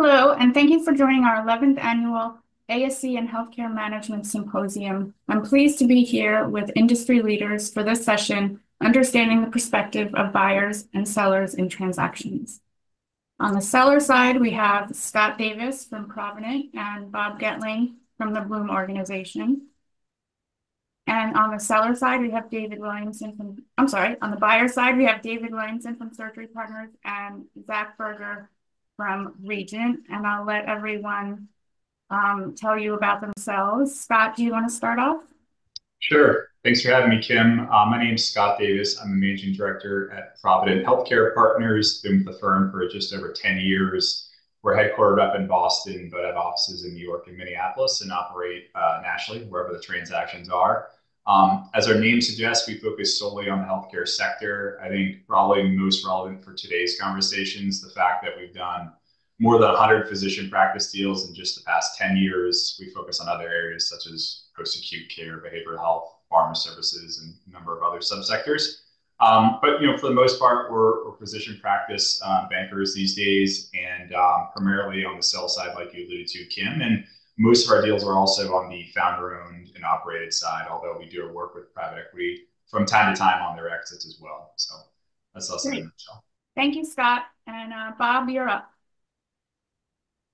Hello, and thank you for joining our 11th annual ASC and Healthcare Management Symposium. I'm pleased to be here with industry leaders for this session, Understanding the Perspective of Buyers and Sellers in Transactions. On the seller side, we have Scott Davis from Provident and Bob Goettling from the Bloom organization. And on the seller side, we have on the buyer side, we have David Williamson from Surgery Partners and Zach Berger from Regent. And I'll let everyone tell you about themselves. Scott, do you want to start off? Sure. Thanks for having me, Kim. My name is Scott Davis. I'm the managing director at Provident Healthcare Partners. Been with the firm for just over 10 years. We're headquartered up in Boston, but have offices in New York and Minneapolis and operate nationally wherever the transactions are. As our name suggests, we focus solely on the healthcare sector. I think probably most relevant for today's conversations, the fact that we've done more than 100 physician practice deals in just the past 10 years. We focus on other areas such as post-acute care, behavioral health, pharma services, and a number of other subsectors. But for the most part, we're physician practice bankers these days, and primarily on the sell side, like you alluded to, Kim. And most of our deals are also on the founder-owned and operated side, although we do work with private equity from time to time on their exits as well. So that's us in a nutshell. Thank you, Scott. And Bob, you're up.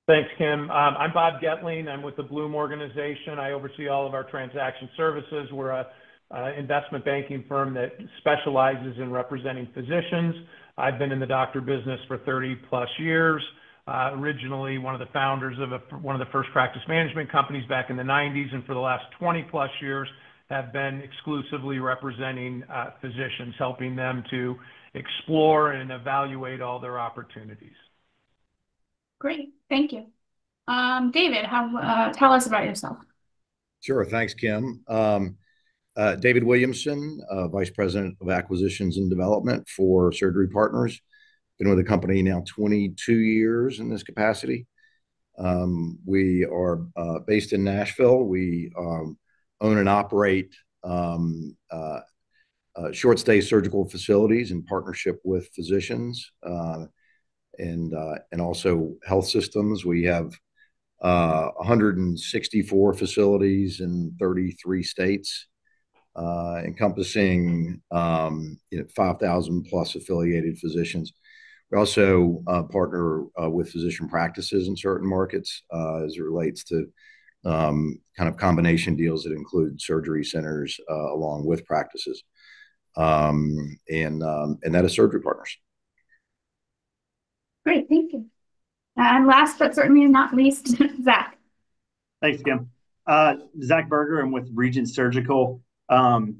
Thanks, Kim. I'm Bob Goettling. I'm with the Bloom organization. I oversee all of our transaction services. We're an investment banking firm that specializes in representing physicians. I've been in the doctor business for 30 plus years. Originally one of the founders of one of the first practice management companies back in the 90s, and for the last 20 plus years have been exclusively representing physicians, helping them to explore and evaluate all their opportunities. Great, thank you. David, tell us about yourself. Sure, thanks, Kim. David Williamson, Vice President of Acquisitions and Development for Surgery Partners. Been with the company now 22 years in this capacity. We are based in Nashville. We own and operate short stay surgical facilities in partnership with physicians and also health systems. We have 164 facilities in 33 states, encompassing 5,000 plus affiliated physicians. We also partner with physician practices in certain markets as it relates to kind of combination deals that include surgery centers along with practices. And that is Surgery Partners. Great, thank you. And last but certainly not least, Zach. Thanks, Kim. Zach Berger. I'm with Regent Surgical.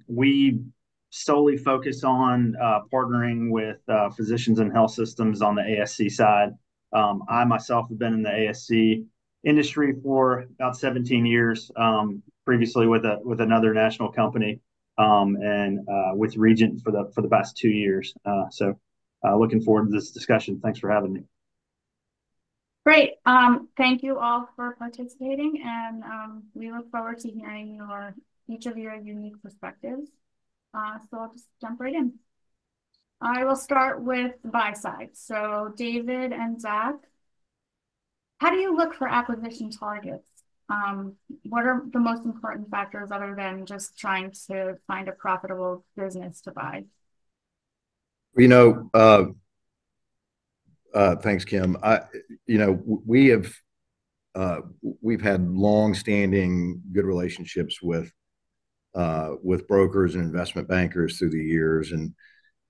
We solely focus on partnering with physicians and health systems on the ASC side. I myself have been in the ASC industry for about 17 years, previously with another national company, and with Regent for the past 2 years. So looking forward to this discussion. Thanks for having me. Great. Thank you all for participating, and we look forward to hearing each of your unique perspectives. So I'll just jump right in. I will start with the buy side. So David and Zach, how do you look for acquisition targets? What are the most important factors other than just trying to find a profitable business to buy? Thanks, Kim. We've had long-standing good relationships with brokers and investment bankers through the years, and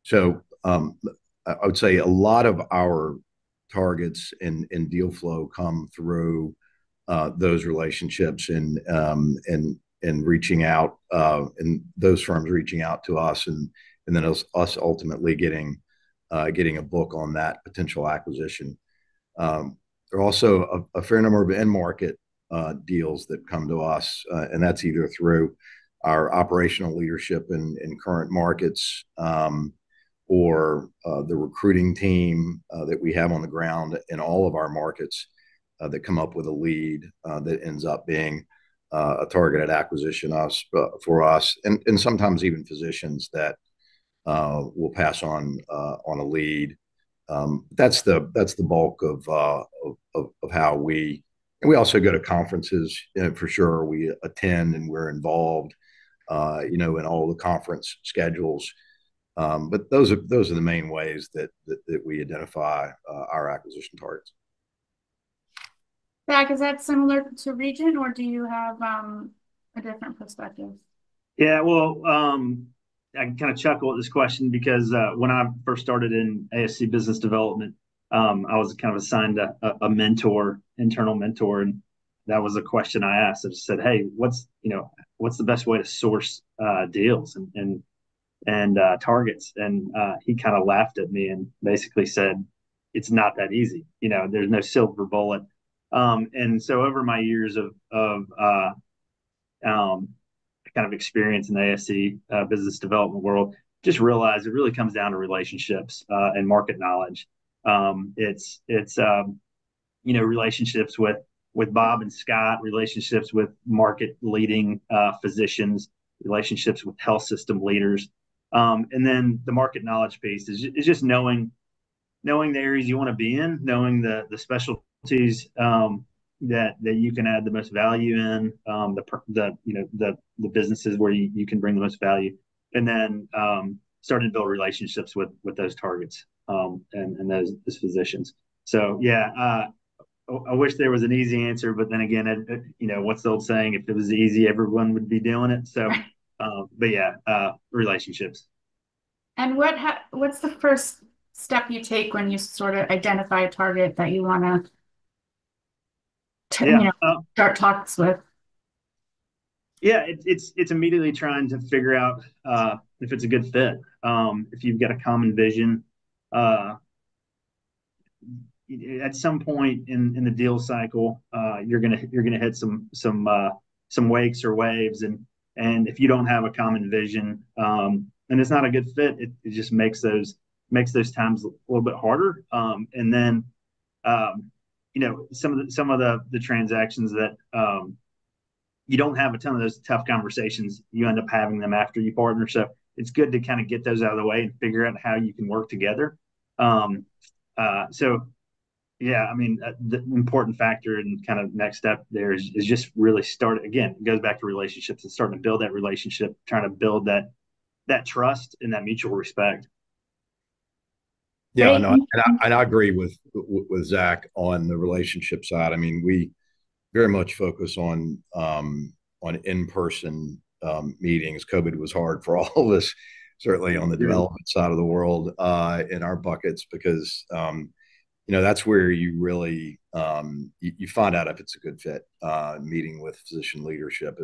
so I would say a lot of our targets and deal flow come through those relationships and reaching out, and those firms reaching out to us, and then us ultimately getting a book on that potential acquisition. There are also a fair number of end market deals that come to us, and that's either through our operational leadership in current markets, or the recruiting team that we have on the ground in all of our markets that come up with a lead that ends up being a targeted acquisition for us, and sometimes even physicians that will pass on a lead That's the bulk of how we, and we also go to conferences, for sure. We attend and we're involved, in all the conference schedules. But those are the main ways that we identify our acquisition targets. Zach, is that similar to Regent, or do you have a different perspective? Yeah, well, I kind of chuckle at this question because when I first started in ASC business development, I was kind of assigned a mentor, internal mentor, and that was a question I asked. I just said, "Hey, what's the best way to source deals and targets?" And he kind of laughed at me and basically said, "It's not that easy. There's no silver bullet." And so over my years of kind of experience in the ASC business development world, just realized it really comes down to relationships and market knowledge. It's relationships with Bob and Scott, relationships with market leading physicians, relationships with health system leaders, and then the market knowledge piece is just knowing the areas you want to be in, knowing the specialties that you can add the most value in, the businesses where you can bring the most value, and then starting to build relationships with those targets and those physicians. So yeah, I wish there was an easy answer, but then again, what's the old saying? If it was easy, everyone would be doing it. So, but yeah, relationships. And what's the first step you take when you sort of identify a target that you want to start talks with? Yeah, it's immediately trying to figure out if it's a good fit. If you've got a common vision, at some point in the deal cycle, you're gonna hit some wakes or waves, and if you don't have a common vision, and it's not a good fit, it just makes those times a little bit harder. And then some of the transactions that you don't have a ton of those tough conversations, you end up having them after you partner. So it's good to kind of get those out of the way and figure out how you can work together. So yeah, I mean, the important factor and kind of next step there is just really start. Again, it goes back to relationships and starting to build that relationship, trying to build that trust and that mutual respect. Yeah, no, and I agree with Zach on the relationship side. I mean, we very much focus on in-person meetings. COVID was hard for all of us, certainly on the development side of the world, in our buckets, because that's where you really you find out if it's a good fit. Meeting with physician leadership,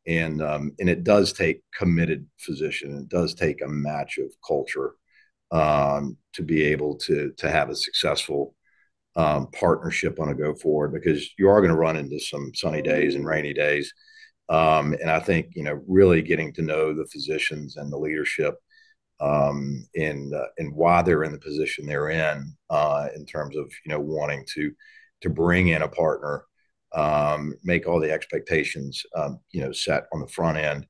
and it does take committed physician. It does take a match of culture to be able to have a successful partnership on a go forward, because you are going to run into some sunny days and rainy days. And I think, really getting to know the physicians and the leadership and why they're in the position they're in terms of, wanting to bring in a partner, make all the expectations, set on the front end.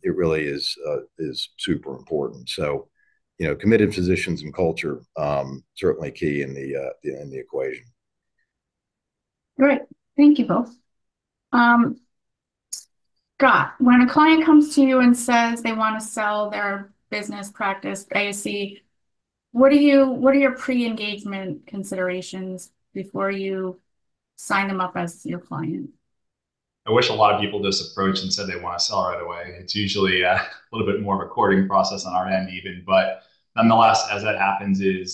It really is super important. So, committed physicians and culture, certainly key in the equation. Great. Thank you both. Scott, when a client comes to you and says they want to sell their business practice, ASC, what are your pre-engagement considerations before you sign them up as your client? I wish a lot of people just approached and said they want to sell right away. It's usually a little bit more of a courting process on our end even, but nonetheless, as that happens, it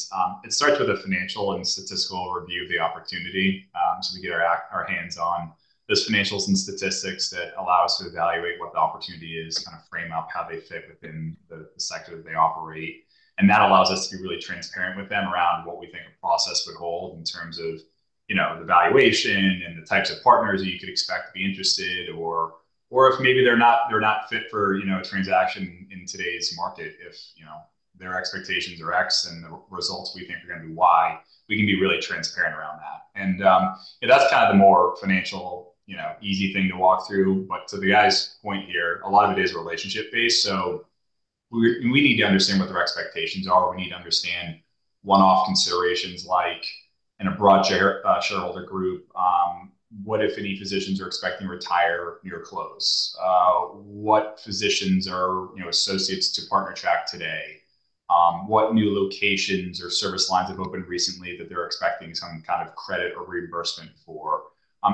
starts with a financial and statistical review of the opportunity. So we get our hands on those financials and statistics that allow us to evaluate what the opportunity is, kind of frame up how they fit within the sector that they operate. And that allows us to be really transparent with them around what we think a process would hold in terms of, the valuation and the types of partners that you could expect to be interested, or if maybe they're not fit for, a transaction in today's market. If, their expectations are X and the results we think are going to be Y, we can be really transparent around that. And that's kind of the more financial, easy thing to walk through. But to the guy's point here, a lot of it is relationship based. So we need to understand what their expectations are. We need to understand one-off considerations like in a broad shareholder group, what, if any, physicians are expecting to retire near close? What physicians are associates to partner track today? What new locations or service lines have opened recently that they're expecting some kind of credit or reimbursement for?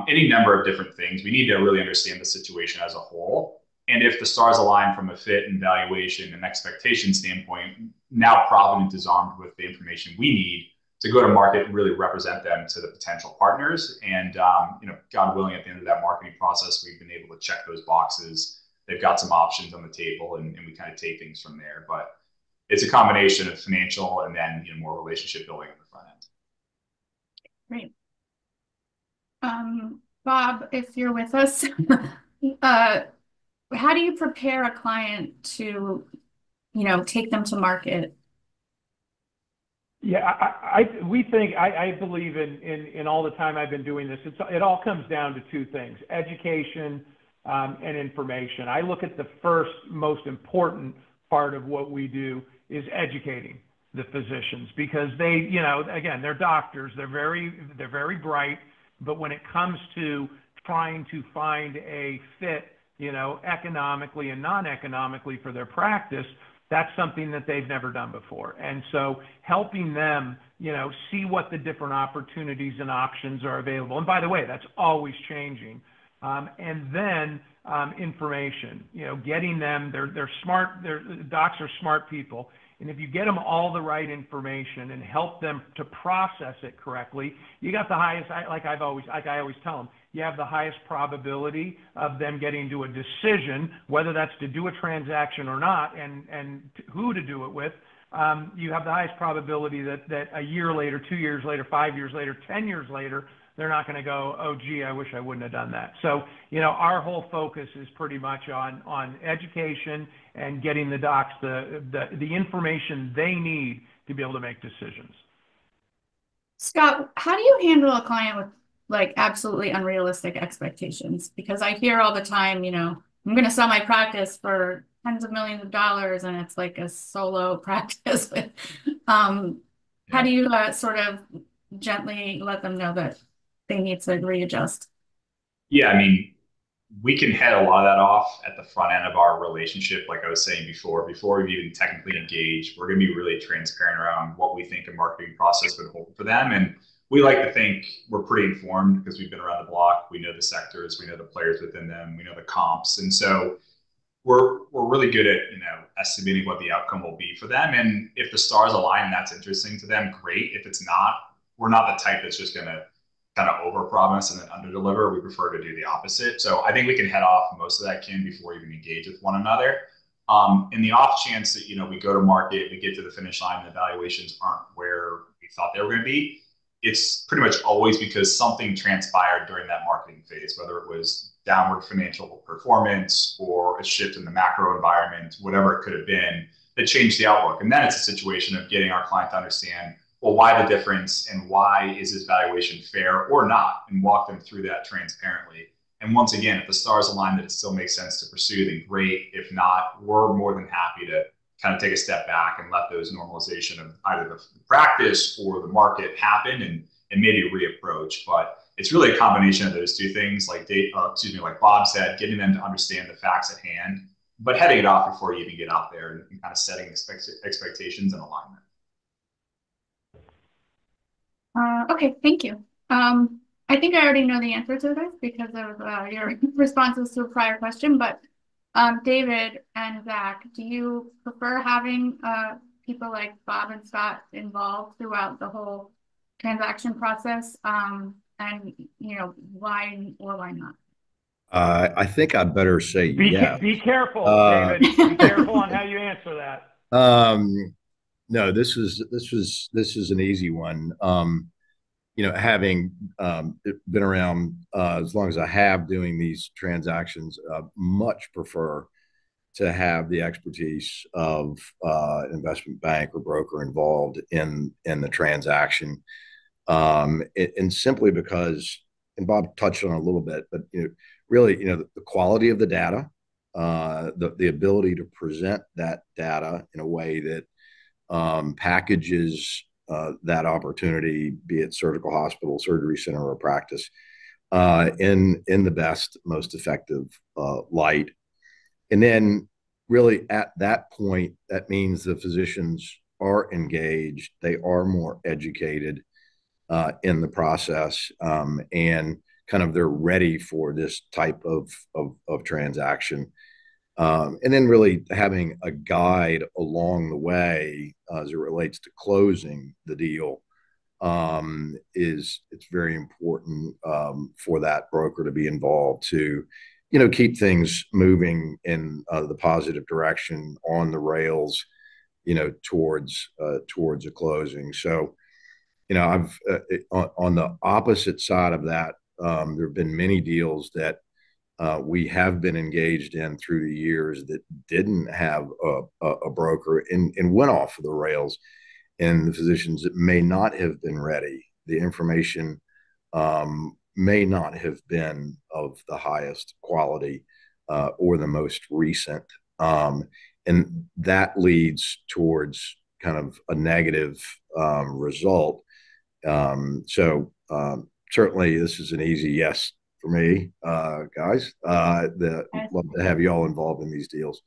Any number of different things. We need to really understand the situation as a whole. And if the stars align from a fit and valuation and expectation standpoint, now Provident is armed with the information we need to go to market and really represent them to the potential partners. And God willing, at the end of that marketing process, we've been able to check those boxes. They've got some options on the table, and we kind of take things from there. But it's a combination of financial and then more relationship building on the front end. Great. Bob, if you're with us, how do you prepare a client to, take them to market? Yeah, I believe in all the time I've been doing this, it all comes down to two things: education and information. I look at the first most important part of what we do is educating the physicians, because they, again, they're doctors, they're very bright, but when it comes to trying to find a fit, economically and non-economically for their practice, that's something that they've never done before. And so helping them, see what the different opportunities and options are available. And by the way, that's always changing. And then information, getting them, they're smart, docs are smart people. And if you get them all the right information and help them to process it correctly, you got the highest, like I always tell them, you have the highest probability of them getting to a decision, whether that's to do a transaction or not, and who to do it with. You have the highest probability that a year later, 2 years later, 5 years later, 10 years later, they're not going to go, oh, gee, I wish I wouldn't have done that. So, our whole focus is pretty much on education and getting the docs the information they need to be able to make decisions. Scott, how do you handle a client with absolutely unrealistic expectations? Because I hear all the time, I'm going to sell my practice for tens of millions of dollars, and it's like a solo practice. How do you sort of gently let them know that they need to readjust? Yeah, we can head a lot of that off at the front end of our relationship. Like I was saying before we've even technically engaged, we're going to be really transparent around what we think a marketing process would hold for them. And we like to think we're pretty informed because we've been around the block. We know the sectors, we know the players within them, we know the comps. And so we're really good at, estimating what the outcome will be for them. And if the stars align and that's interesting to them, great. If it's not, we're not the type that's just going to kind of overpromise and then underdeliver. We prefer to do the opposite. So I think we can head off most of that, Kim, before we even engage with one another. In the off chance that, we go to market, we get to the finish line, and the valuations aren't where we thought they were going to be, it's pretty much always because something transpired during that marketing phase, whether it was downward financial performance or a shift in the macro environment, whatever it could have been, that changed the outlook. And then it's a situation of getting our client to understand, well, why the difference and why is this valuation fair or not, and walk them through that transparently. And once again, if the stars align that it still makes sense to pursue, then great. If not, we're more than happy to kind of take a step back and let those normalization of either the practice or the market happen and maybe reapproach. But it's really a combination of those two things, like Bob said, getting them to understand the facts at hand, but heading it off before you even get out there and kind of setting expectations and alignment. Okay, thank you. I think I already know the answer to this because of your responses to a prior question, but David and Zach, do you prefer having people like Bob and Scott involved throughout the whole transaction process? And why or why not? I think I'd better say yes. Be careful, David. Be careful on how you answer that. No, this is an easy one. Having been around as long as I have doing these transactions, much prefer to have the expertise of an investment bank or broker involved in the transaction, and simply because, and Bob touched on it a little bit, but really, the quality of the data, the ability to present that data in a way that packages that opportunity, be it surgical hospital, surgery center, or practice, in the best, most effective light. And then really at that point, that means the physicians are engaged, they are more educated in the process, and kind of they're ready for this type of transaction. And then really having a guide along the way as it relates to closing the deal it's very important for that broker to be involved to, keep things moving in the positive direction on the rails, towards a closing. So, I've on the opposite side of that, there have been many deals that we have been engaged in through the years that didn't have a broker and went off of the rails, and the physicians that may not have been ready. The information may not have been of the highest quality or the most recent. And that leads towards kind of a negative result. So certainly this is an easy yes for me, guys. Love to have you all involved in these deals.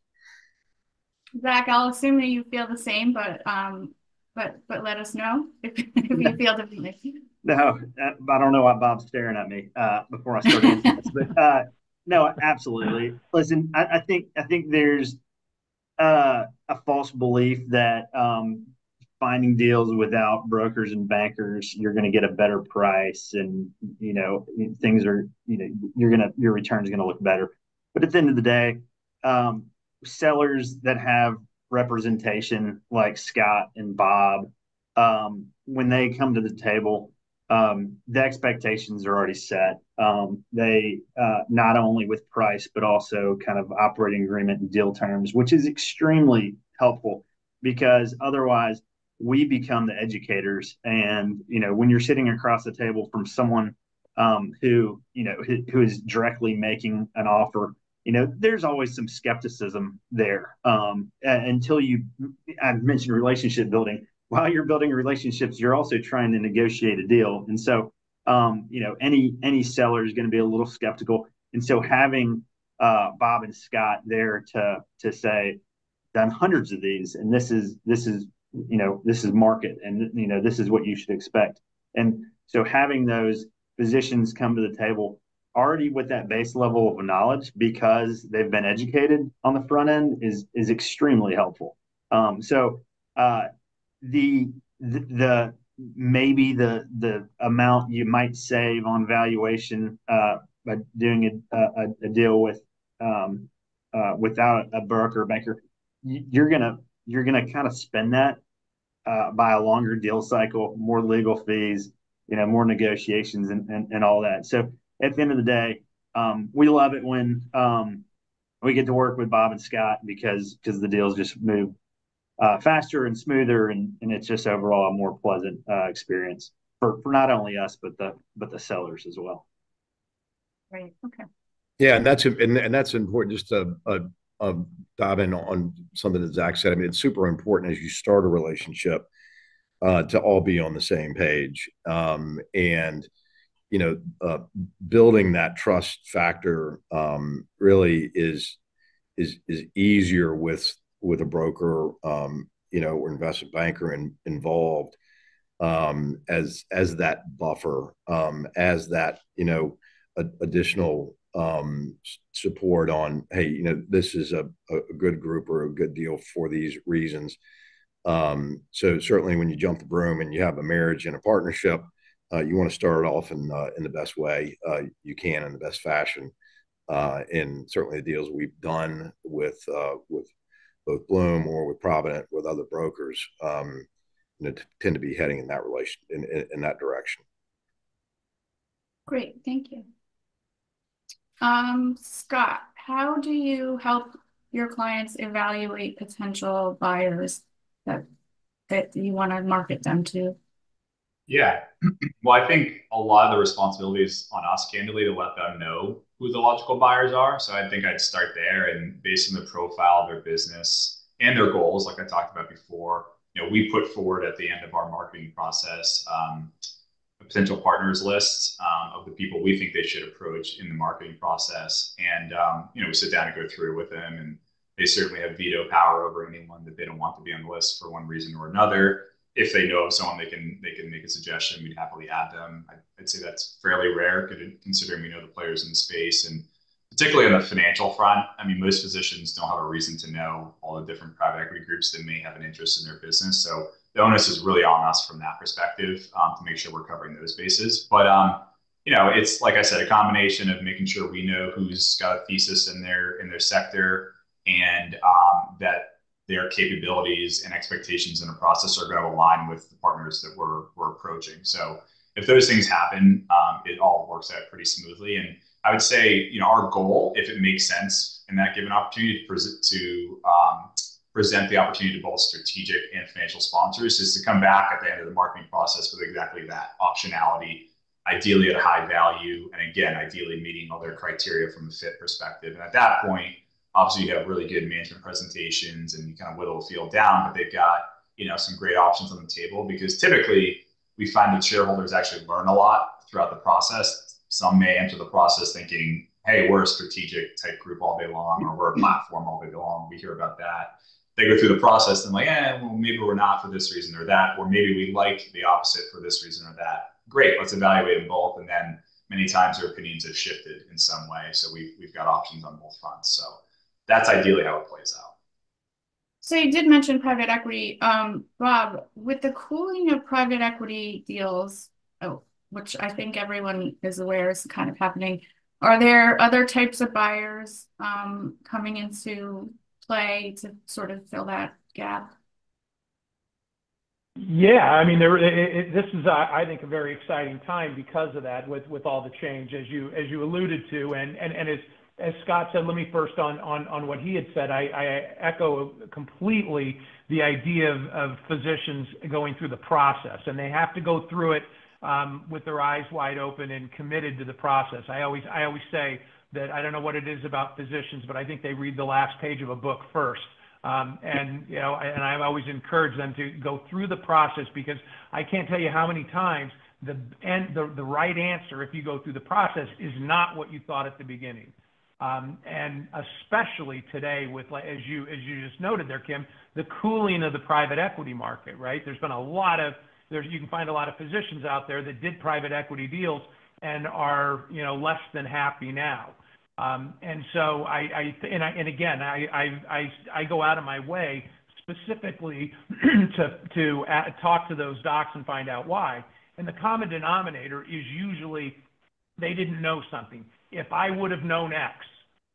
Zach, I'll assume that you feel the same, but let us know if you feel differently. No, I don't know why Bob's staring at me before I start answering this, but no, absolutely. Listen, I think there's a false belief that finding deals without brokers and bankers, you're going to get a better price, and things are your return is going to look better. But at the end of the day, sellers that have representation like Scott and Bob, when they come to the table, the expectations are already set. They not only with price, but also kind of operating agreement and deal terms, which is extremely helpful, because otherwise we become the educators. And when you're sitting across the table from someone who is directly making an offer, there's always some skepticism there until I've mentioned relationship building. While you're building relationships, you're also trying to negotiate a deal. And so, any seller is going to be a little skeptical. And so having Bob and Scott there to say, done hundreds of these, and this is market, and this is what you should expect. And so having those physicians come to the table already with that base level of knowledge, because they've been educated on the front end, is extremely helpful. The maybe the amount you might save on valuation by doing a deal with without a broker or banker, you're gonna kind of spend that by a longer deal cycle, more legal fees, more negotiations and all that. So at the end of the day, we love it when we get to work with Bob and Scott, because the deals just move faster and smoother, and it's just overall a more pleasant experience for not only us but the sellers as well. Right. Okay. Yeah, and that's important. Just to dive in on something that Zach said. I mean, it's super important as you start a relationship to all be on the same page, and building that trust factor really is easier with a broker, or investment banker involved, as that buffer, as that additional support on, hey, this is a good group or a good deal for these reasons. So certainly when you jump the broom and you have a marriage and a partnership, you want to start it off in the best way you can, in the best fashion. And certainly the deals we've done with both Bloom or with Provident, with other brokers, tend to be heading in that in that direction. Great, thank you. Scott, how do you help your clients evaluate potential buyers that you want to market them to? Yeah, well, I think a lot of the responsibility is on us, candidly, to let them know who the logical buyers are. So I think I'd start there, and based on the profile of their business and their goals, like I talked about before, we put forward at the end of our marketing process a potential partners list of the people we think they should approach in the marketing process. And, we sit down and go through it with them, and they certainly have veto power over anyone that they don't want to be on the list for one reason or another. If they know of someone, they can make a suggestion. We'd happily add them. I'd say that's fairly rare, considering we know the players in the space. And particularly on the financial front, I mean, most physicians don't have a reason to know all the different private equity groups that may have an interest in their business. So the onus is really on us from that perspective to make sure we're covering those bases. But it's, like I said, a combination of making sure we know who's got a thesis in their sector, and that their capabilities and expectations in the process are going to align with the partners that we're approaching. So if those things happen, it all works out pretty smoothly. And I would say, our goal, if it makes sense in that given opportunity to present the opportunity to both strategic and financial sponsors, is to come back at the end of the marketing process with exactly that optionality, ideally at a high value, and again, ideally meeting all their criteria from a fit perspective. And at that point, obviously you have really good management presentations and you kind of whittle the field down, but they've got, some great options on the table, because typically we find that shareholders actually learn a lot throughout the process. Some may enter the process thinking, hey, we're a strategic type group all day long, or we're a platform all day long. We hear about that. They go through the process and like, well, maybe we're not for this reason or that, or maybe we like the opposite for this reason or that. Great, let's evaluate them both. And then many times their opinions have shifted in some way. So we've got options on both fronts. So that's ideally how it plays out. So you did mention private equity. Bob, with the cooling of private equity deals, which I think everyone is aware is kind of happening, are there other types of buyers coming into play to sort of fill that gap? Yeah, I mean, this is, I think, a very exciting time because of that, with all the change, as you alluded to, and as Scott said. Let me first on what he had said. I echo completely the idea of physicians going through the process, and they have to go through it with their eyes wide open and committed to the process. I always say that I don't know what it is about physicians, but I think they read the last page of a book first. And I've always encouraged them to go through the process, because I can't tell you how many times the right answer, if you go through the process, is not what you thought at the beginning. And especially today with, as you just noted there, Kim, the cooling of the private equity market, right? There's been you can find a lot of physicians out there that did private equity deals and are, less than happy now. And so I go out of my way specifically to talk to those docs and find out why. And the common denominator is usually they didn't know something. If I would have known X,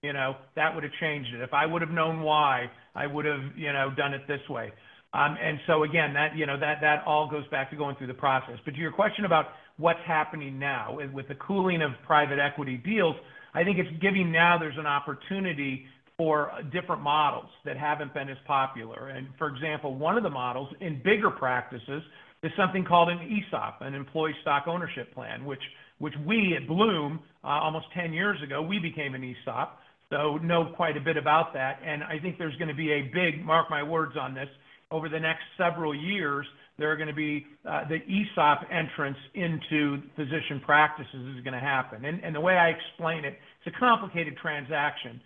that would have changed it. If I would have known Y, I would have, done it this way. And so again, that all goes back to going through the process. But to your question about what's happening now with the cooling of private equity deals, I think it's giving there's an opportunity for different models that haven't been as popular. And for example, one of the models in bigger practices is something called an ESOP, an employee stock ownership plan, which we at Bloom, almost 10 years ago, we became an ESOP. So know quite a bit about that. And I think there's going to be a big, mark my words on this, over the next several years, there are going to be the ESOP entrance into physician practices is going to happen. And the way I explain it, it's a complicated transaction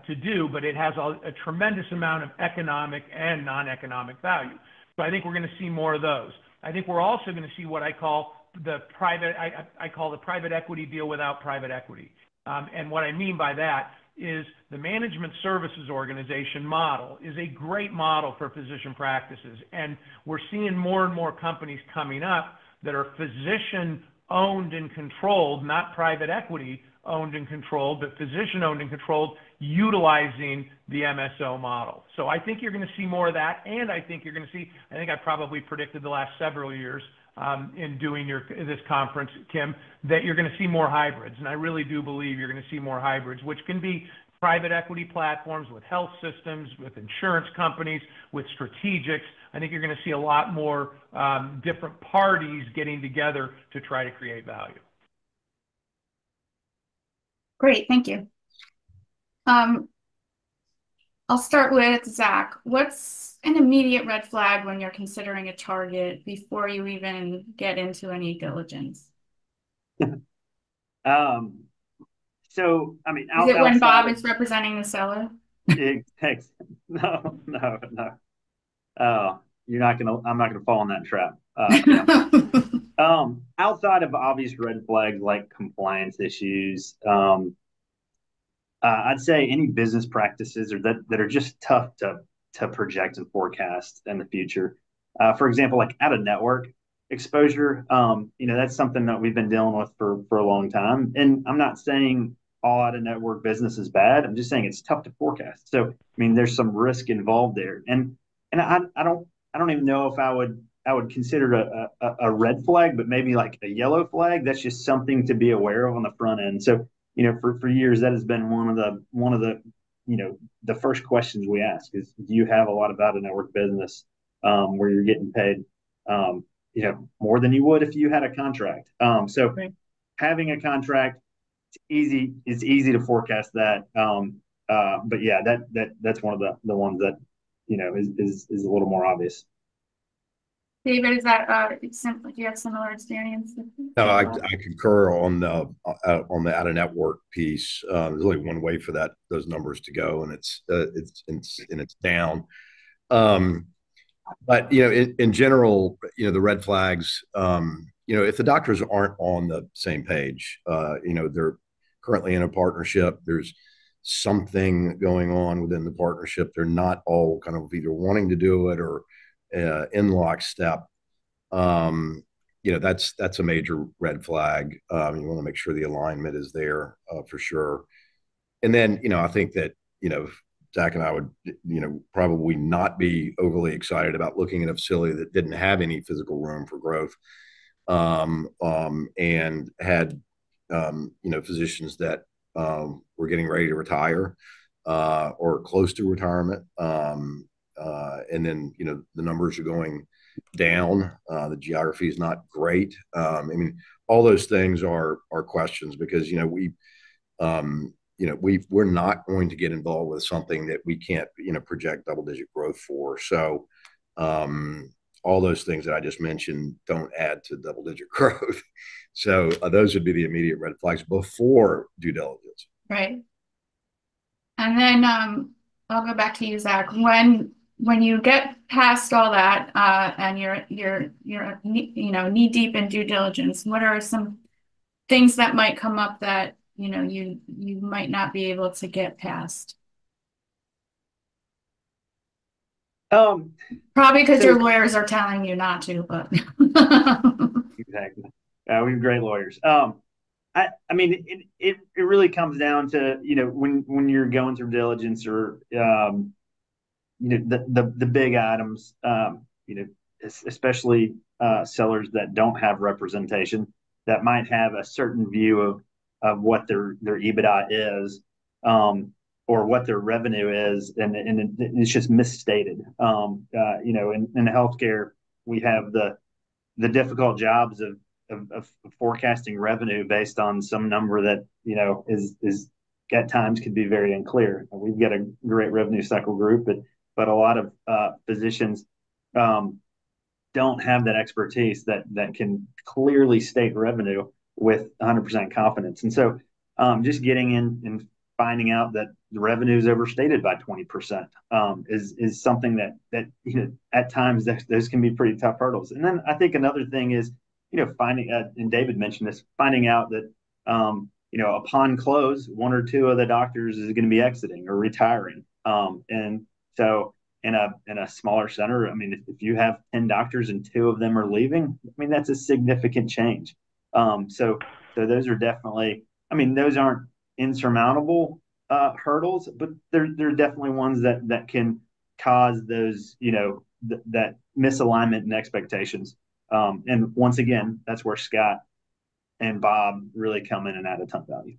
to do, but it has a tremendous amount of economic and non-economic value. So I think we're going to see more of those. I think we're also going to see what I call the private equity deal without private equity. And what I mean by that is the management services organization model is a great model for physician practices. And we're seeing more and more companies coming up that are physician owned and controlled, not private equity owned and controlled, but physician owned and controlled, utilizing the MSO model. So I think you're going to see more of that. And I think I probably predicted the last several years in doing this conference, Kim, that you're going to see more hybrids. And I really do believe you're going to see more hybrids, which can be private equity platforms with health systems, with insurance companies, with strategics. I think you're going to see a lot more different parties getting together to try to create value. Great, thank you. I'll start with Zach. What's an immediate red flag when you're considering a target before you even get into any diligence? Um, so, I mean, Is it when outside Bob of is representing the seller? it, no, no, no. I'm not gonna fall in that trap, Kim. Outside of obvious red flags like compliance issues, I'd say any business practices or that are just tough to project and forecast in the future. For example, like out of network exposure, that's something that we've been dealing with for a long time. And I'm not saying all out of network business is bad. I'm just saying it's tough to forecast. So, I mean, there's some risk involved there. And I don't even know if I would consider a red flag, but maybe like a yellow flag. That's just something to be aware of on the front end. So, for years that has been one of the the first questions we ask is, do you have a lot of out of network business where you're getting paid more than you would if you had a contract. So right. Having a contract, it's easy to forecast that. But yeah, that's one of the ones that is a little more obvious. David, is that do you have similar experience? No, I concur on the out of network piece. There's only one way for those numbers to go, and it's down. But in general, the red flags. If the doctors aren't on the same page, they're currently in a partnership. There's something going on within the partnership. They're not all kind of either wanting to do it or in lockstep. That's a major red flag. You want to make sure the alignment is there for sure. And then, I think that, Zach and I would, probably not be overly excited about looking at a facility that didn't have any physical room for growth, and had, physicians that were getting ready to retire or close to retirement. And then, the numbers are going down. The geography is not great. I mean, all those things are questions because, we're not going to get involved with something that we can't, project double-digit growth for. So, all those things that I just mentioned don't add to double-digit growth. So, those would be the immediate red flags before due diligence. Right. And then I'll go back to you, Zach. When you get past all that and you're knee deep in due diligence, what are some things that might come up that you might not be able to get past? Probably because your lawyers are telling you not to, but exactly. We have great lawyers. I mean, it really comes down to when you're going through diligence or the big items, especially sellers that don't have representation that might have a certain view of what their EBITDA is, or what their revenue is, and it's just misstated. In healthcare, we have the difficult jobs of forecasting revenue based on some number that is at times could be very unclear. We've got a great revenue cycle group, but a lot of physicians don't have that expertise that can clearly state revenue with 100% confidence. And so just getting in and finding out that the revenue is overstated by 20% is something that at times those can be pretty tough hurdles. And then I think another thing is finding, and David mentioned this, finding out that upon close, one or two of the doctors is going to be exiting or retiring. And so in a smaller center, I mean, if you have 10 doctors and 2 of them are leaving, I mean, that's a significant change. So those are definitely, I mean, those aren't insurmountable hurdles, but they're definitely ones that can cause those, that misalignment in expectations. And once again, that's where Scott and Bob really come in and add a ton of value.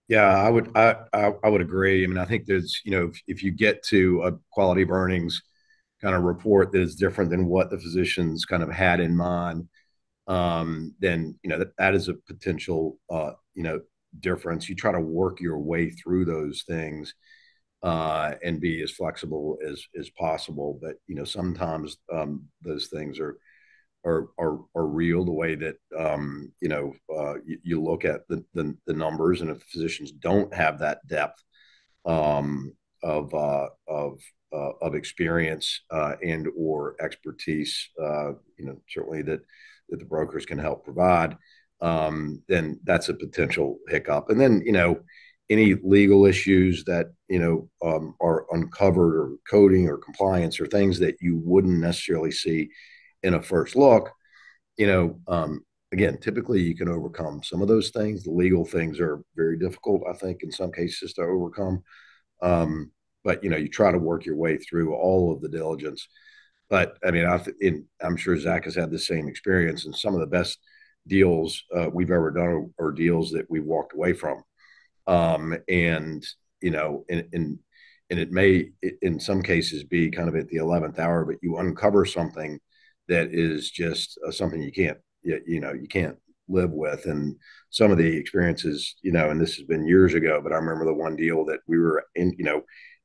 Yeah, I would agree. I mean, I think there's, if you get to a quality of earnings kind of report that is different than what the physicians kind of had in mind, then, that is a potential, difference. You try to work your way through those things. and be as flexible as possible. But sometimes those things are real. The way that you look at the numbers, and if physicians don't have that depth of experience and or expertise, certainly that the brokers can help provide, then that's a potential hiccup. And then any legal issues that are uncovered, or coding or compliance, or things that you wouldn't necessarily see in a first look, again, typically you can overcome some of those things. The legal things are very difficult, I think, in some cases to overcome. But you try to work your way through all of the diligence. But I mean, I'm sure Zach has had the same experience, and some of the best deals we've ever done are deals that we've walked away from. And it may, in some cases, be kind of at the 11th hour, but you uncover something that is just something you can't live with. And some of the experiences, and this has been years ago, but I remember the one deal that we were in,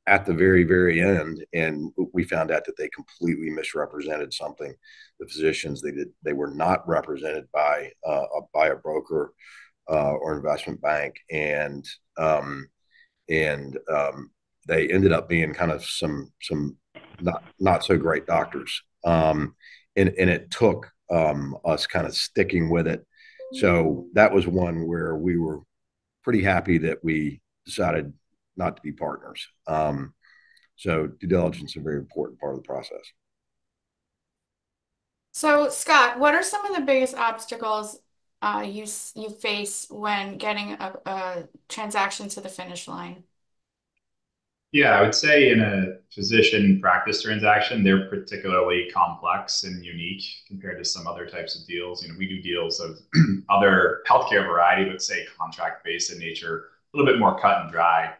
at the very, very end, and we found out that they completely misrepresented something. The physicians, they were not represented by a broker or investment bank, and they ended up being kind of some not so great doctors. And it took us kind of sticking with it. So that was one where we were pretty happy that we decided not to be partners. So due diligence is a very important part of the process. So Scott, what are some of the biggest obstacles you face when getting a transaction to the finish line? Yeah, I would say in a physician practice transaction, they're particularly complex and unique compared to some other types of deals. We do deals of other healthcare variety, but say contract-based in nature, a little bit more cut and dry.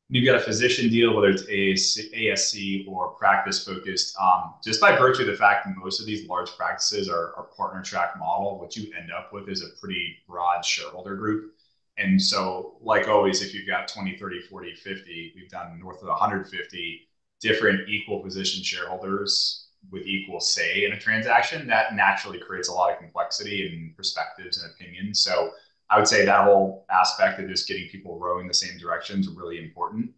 You've got a physician deal, whether it's ASC or practice-focused, just by virtue of the fact that most of these large practices are partner track model, what you end up with is a pretty broad shareholder group. And so, like always, if you've got 20, 30, 40, 50, we've done north of 150 different equal position shareholders with equal say in a transaction, that naturally creates a lot of complexity and perspectives and opinions. So I would say that whole aspect of just getting people rowing the same direction is really important.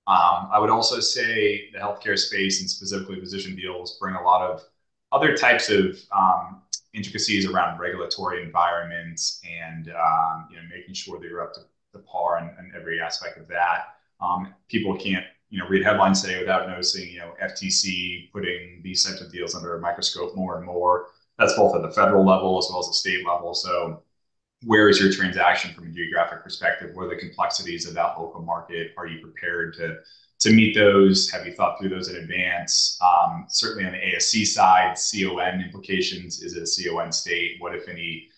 I would also say the healthcare space, and specifically physician deals, bring a lot of other types of intricacies around regulatory environments and making sure that you're up to par in every aspect of that. People can't read headlines today without noticing FTC putting these types of deals under a microscope more and more. That's both at the federal level as well as the state level. So where is your transaction from a geographic perspective? What are the complexities of that local market? Are you prepared to meet those? Have you thought through those in advance? Certainly on the ASC side, CON implications. Is it a CON state? What, if any,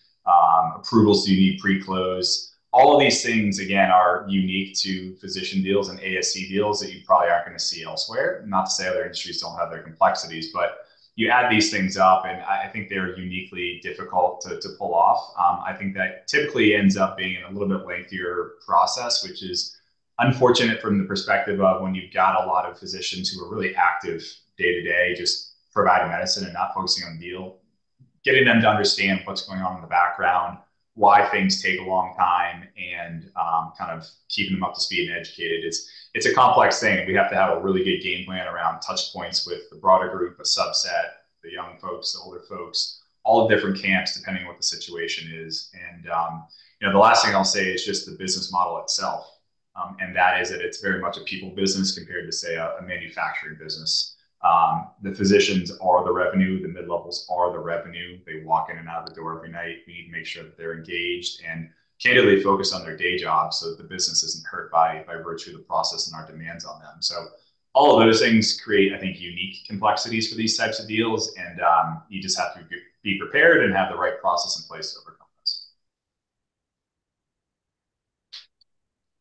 approvals do you need pre-close? All of these things, again, are unique to physician deals and ASC deals that you probably aren't going to see elsewhere. Not to say other industries don't have their complexities, but you add these things up, and I think they're uniquely difficult to pull off. I think that typically ends up being a little bit lengthier process, which is unfortunate from the perspective of when you've got a lot of physicians who are really active day to day, just providing medicine and not focusing on the deal, getting them to understand what's going on in the background, why things take a long time, and kind of keeping them up to speed and educated. It's a complex thing. We have to have a really good game plan around touch points with the broader group, a subset, the young folks, the older folks, all the different camps, depending on what the situation is. And the last thing I'll say is just the business model itself. And that is that it's very much a people business compared to, say, a manufacturing business. The physicians are the revenue, the mid-levels are the revenue. They walk in and out of the door every night. We need to make sure that they're engaged and candidly focus on their day job so that the business isn't hurt by virtue of the process and our demands on them. So all of those things create, I think, unique complexities for these types of deals. And you just have to be prepared and have the right process in place to overcome this.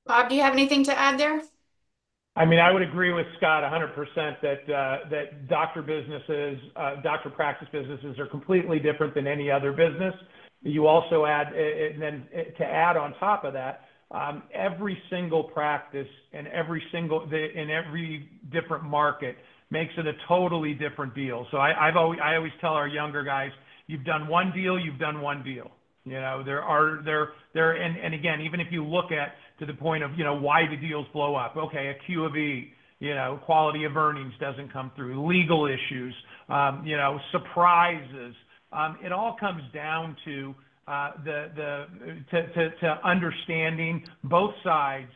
Bob, do you have anything to add there? I mean, I would agree with Scott 100% that doctor practice businesses are completely different than any other business. You also add, and then to add on top of that, every single practice and in every different market makes it a totally different deal. So I always tell our younger guys, you've done one deal, you've done one deal. You know, and again, even if you look at to the point of, you know, why do deals blow up? Okay, a Q of E, you know, quality of earnings doesn't come through, legal issues, you know, surprises. It all comes down to to understanding both sides,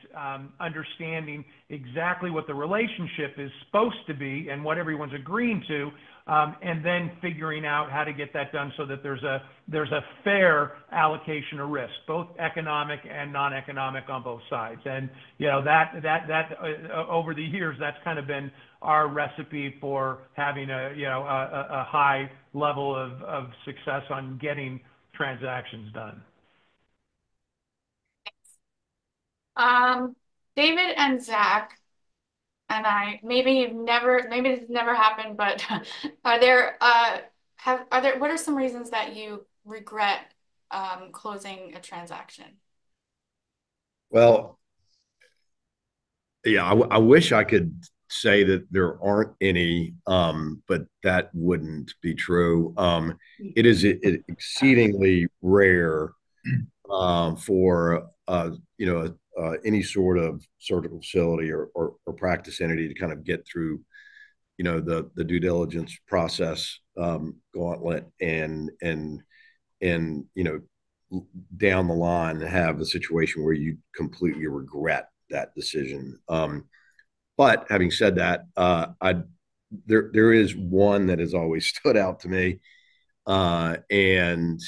understanding exactly what the relationship is supposed to be and what everyone's agreeing to, and then figuring out how to get that done so that there's a fair allocation of risk, both economic and non-economic on both sides. And you know that over the years, that's kind of been our recipe for having a high level of success on getting transactions done. David and Zach and I, maybe this has never happened, but what are some reasons that you regret closing a transaction? Well, yeah, I wish I could say that there aren't any, but that wouldn't be true. It is exceedingly rare for any sort of surgical facility or practice entity to kind of get through, you know, the due diligence process gauntlet and you know, down the line have a situation where you completely regret that decision. But having said that, there is one that has always stood out to me, and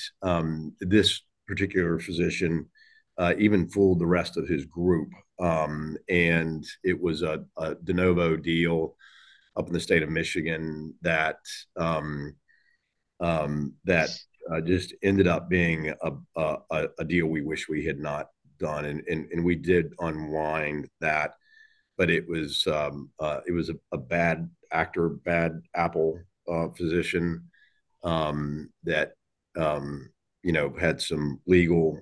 this particular physician even fooled the rest of his group, and it was a de novo deal up in the state of Michigan that just ended up being a deal we wish we had not done, and we did unwind that. But it was a bad actor, bad apple physician that you know, had some legal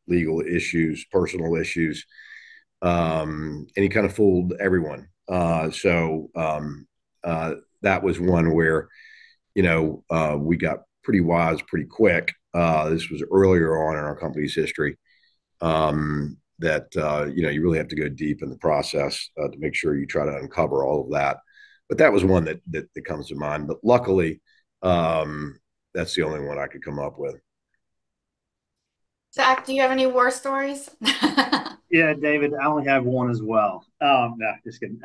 issues, personal issues, and he kind of fooled everyone. So that was one where, you know, we got pretty wise pretty quick. This was earlier on in our company's history. That you know, you really have to go deep in the process to make sure you try to uncover all of that. But that was one that comes to mind. But luckily, that's the only one I could come up with. Zach, do you have any war stories? Yeah, David, I only have one as well. No, just kidding.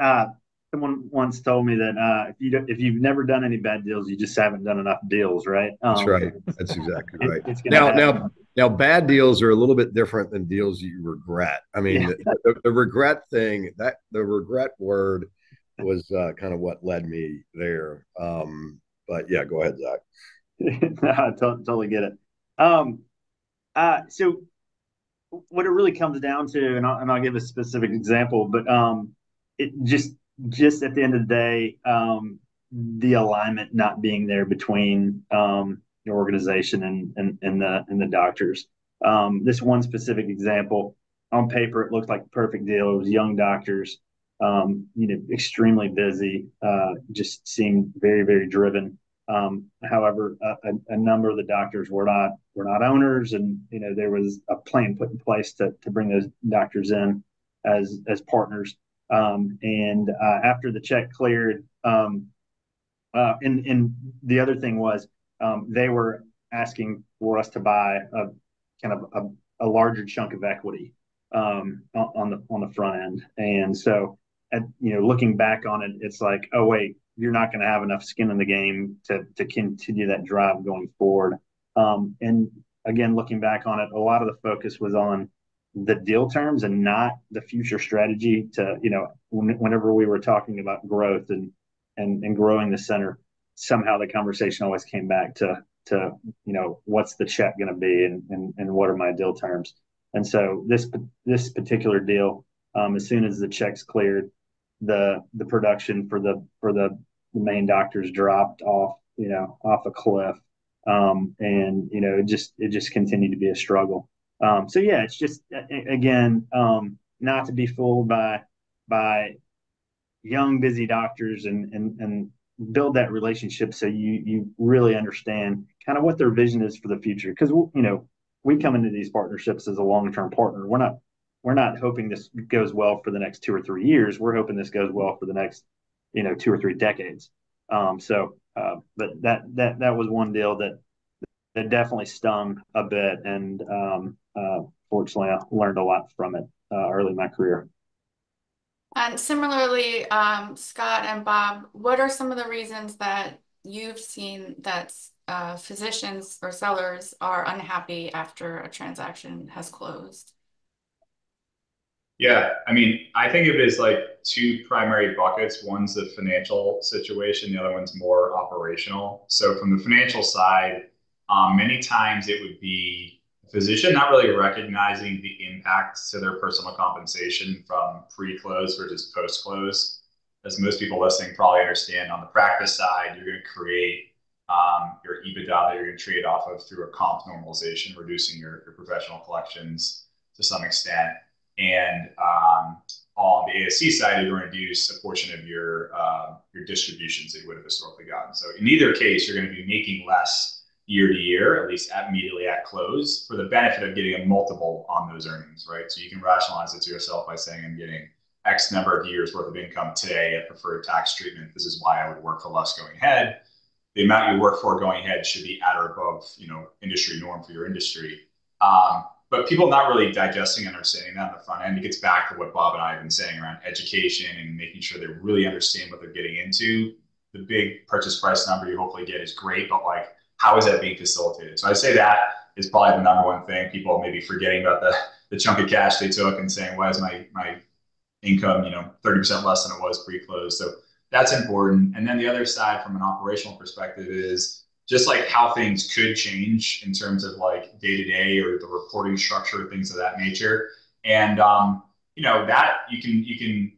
Someone once told me that if you've never done any bad deals, you just haven't done enough deals, right? That's right. That's exactly right. Now, bad deals are a little bit different than deals you regret. I mean, yeah. the regret thing, the regret word was kind of what led me there. But yeah, go ahead, Zach. No, I totally get it. So what it really comes down to, and I'll give a specific example, but it just at the end of the day, the alignment not being there between the organization and the doctors. This one specific example, on paper, it looked like a perfect deal. It was young doctors, you know, extremely busy, just seemed very, very driven. However, a number of the doctors were not owners, and you know, there was a plan put in place to bring those doctors in as partners. And after the check cleared, and the other thing was, they were asking for us to buy a kind of a larger chunk of equity on the front end. And so, you know, looking back on it, it's like, oh wait, you're not going to have enough skin in the game to continue that drive going forward. And again, looking back on it, a lot of the focus was on the deal terms and not the future strategy. To, you know, whenever we were talking about growth and growing the center, somehow the conversation always came back to you know, what's the check going to be and what are my deal terms. And so this particular deal, as soon as the check's cleared, the production for the main doctors dropped off, you know, off a cliff. And you know, it just continued to be a struggle. So yeah, it's just again, not to be fooled by young busy doctors, and build that relationship so you really understand kind of what their vision is for the future. Because we come into these partnerships as a long-term partner. We're not hoping this goes well for the next 2 or 3 years. We're hoping this goes well for the next 2 or 3 decades. But that was one deal that definitely stung a bit, and fortunately I learned a lot from it early in my career. And similarly, Scott and Bob, what are some of the reasons that you've seen that physicians or sellers are unhappy after a transaction has closed? Yeah, I mean, I think of it as like two primary buckets. One's the financial situation, the other one's more operational. So from the financial side, many times it would be a physician not really recognizing the impact to their personal compensation from pre-close versus post-close. As most people listening probably understand, on the practice side, you're going to create your EBITDA that you're going to trade off of through a comp normalization, reducing your professional collections to some extent. And on the ASC side, you're going to reduce a portion of your distributions that you would have historically gotten. So in either case, you're going to be making less year to year, at least immediately at close, for the benefit of getting a multiple on those earnings, right? So you can rationalize it to yourself by saying, I'm getting X number of years worth of income today at preferred tax treatment. This is why I would work for less going ahead. The amount you work for going ahead should be at or above, industry norm for your industry. But people not really digesting and understanding that on the front end. It gets back to what Bob and I have been saying around education and making sure they really understand what they're getting into. The big purchase price number you hopefully get is great, but like, how is that being facilitated? So I'd say that is probably the number one thing. People maybe forgetting about the chunk of cash they took and saying, why is my income 30% less than it was pre-close? So that's important. And then the other side from an operational perspective is just like how things could change in terms of like day to day or the reporting structure, things of that nature. And that you can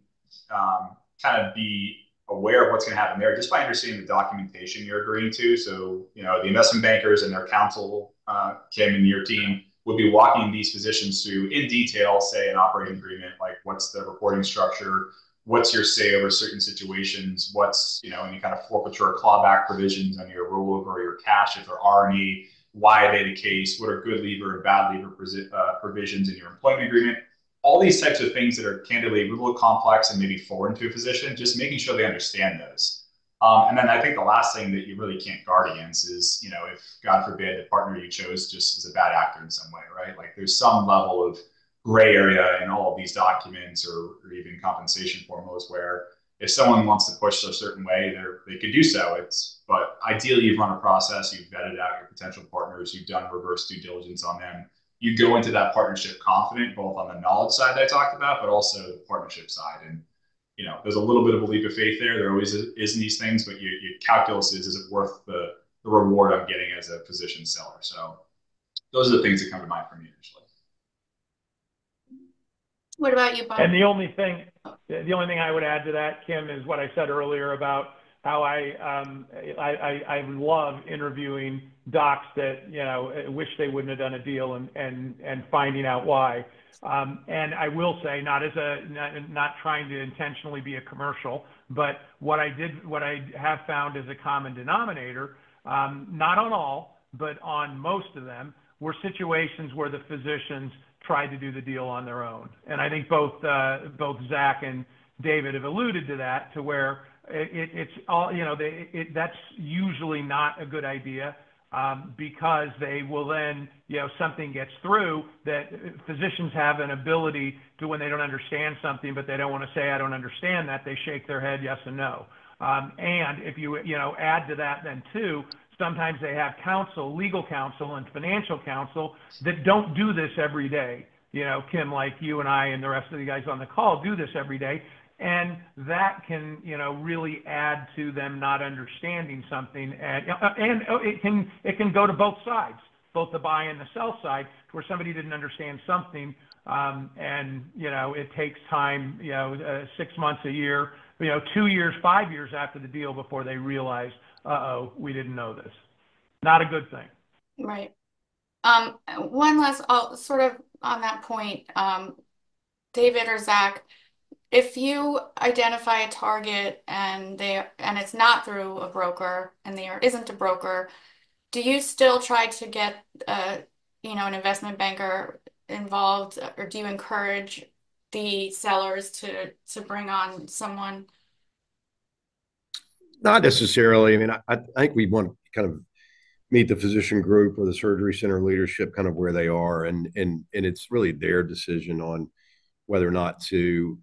kind of be aware of what's going to happen there just by understanding the documentation you're agreeing to. So the investment bankers and their counsel, Kim and your team, would be walking these positions through in detail, say an operating agreement, like what's the reporting structure, what's your say over certain situations, what's any kind of forfeiture or clawback provisions on your rollover or your cash, if there are any, why are they the case, what are good lever and bad lever provisions in your employment agreement. All these types of things that are candidly a little complex and maybe foreign to a physician, just making sure they understand those. And then I think the last thing that you really can't guard against is, if God forbid the partner you chose just is a bad actor in some way, right? Like there's some level of gray area in all of these documents or even compensation formulas where if someone wants to push a certain way, they could do so. But ideally you've run a process, you've vetted out your potential partners, you've done reverse due diligence on them. You go into that partnership confident, both on the knowledge side that I talked about, but also the partnership side. And there's a little bit of a leap of faith there. There always is in these things, but your calculus is it worth the reward I'm getting as a physician seller? So those are the things that come to mind for me initially. What about you, Bob? And the only thing I would add to that, Kim, is what I said earlier about how I love interviewing docs that wish they wouldn't have done a deal and finding out why. And I will say, not trying to intentionally be a commercial, but what I have found as a common denominator, not on all, but on most of them, were situations where the physicians tried to do the deal on their own. And I think both Zach and David have alluded to that, to where it's all, that's usually not a good idea, because they will then, something gets through that physicians have an ability to, when they don't understand something, but they don't want to say, I don't understand that, they shake their head yes and no. And if you add to that then too, sometimes they have legal counsel and financial counsel that don't do this every day. Kim, like you and I and the rest of the guys on the call do this every day. And that can, really add to them not understanding something. And it can go to both sides, both the buy and the sell side, where somebody didn't understand something. And it takes time, 6 months, a year, 2 years, 5 years after the deal before they realize, we didn't know this. Not a good thing. Right. One last, sort of on that point, David or Zach, if you identify a target and it's not through a broker and there isn't a broker, do you still try to get an investment banker involved, or do you encourage the sellers to bring on someone? Not necessarily. I mean, I think we want to kind of meet the physician group or the surgery center leadership kind of where they are, and it's really their decision on whether or not to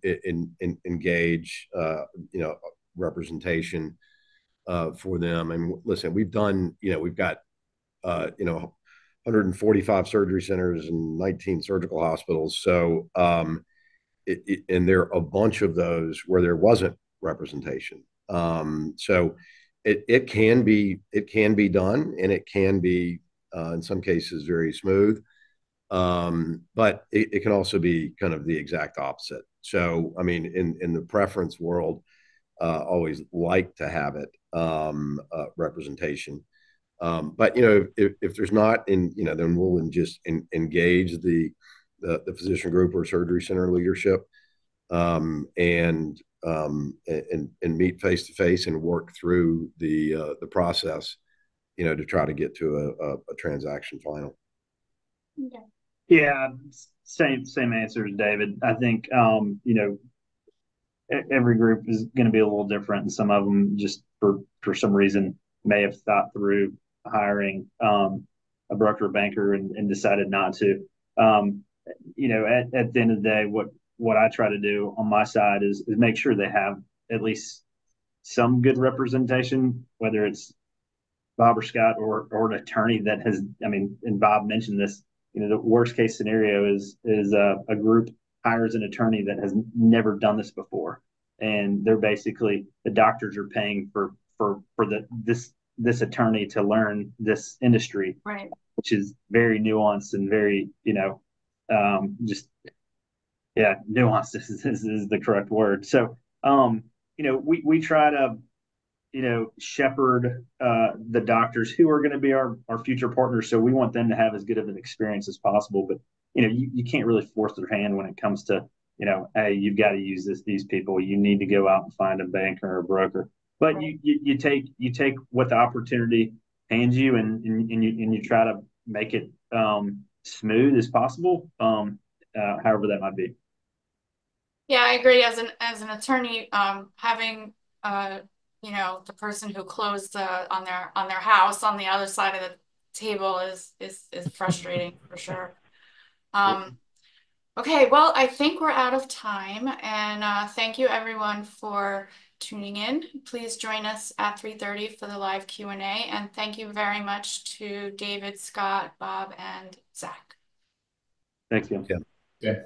engage, representation for them. And listen, we've done, we've got, 145 surgery centers and 19 surgical hospitals. So, and there are a bunch of those where there wasn't representation. So it can be done, and it can be in some cases very smooth. But it can also be kind of the exact opposite. So, I mean, in the preference world, always like to have it representation. But if there's not, then we'll just engage the physician group or surgery center leadership, and meet face to face and work through the process, to try to get to a transaction final. Okay. Yeah, same answer as David. I think every group is going to be a little different, and some of them just for some reason may have thought through hiring a broker or banker and decided not to. At the end of the day, what I try to do on my side is make sure they have at least some good representation, whether it's Bob or Scott or an attorney that has. I mean, and Bob mentioned this. The worst case scenario is a group hires an attorney that has never done this before, and they're basically, the doctors are paying for this attorney to learn this industry, right, which is very nuanced and very just nuanced is the correct word. So we try to shepherd the doctors who are going to be our future partners. So we want them to have as good of an experience as possible. But you can't really force their hand when it comes to hey, you've got to use these people. You need to go out and find a banker or a broker. But right. you take what the opportunity hands you, and you try to make it smooth as possible. However that might be. Yeah, I agree. As an attorney, having the person who closed on their house on the other side of the table is frustrating for sure. Okay, well, I think we're out of time, and thank you everyone for tuning in. Please join us at 3:30 for the live Q&A, and thank you very much to David, Scott, Bob, and Zach. Thanks, Kim. Yeah.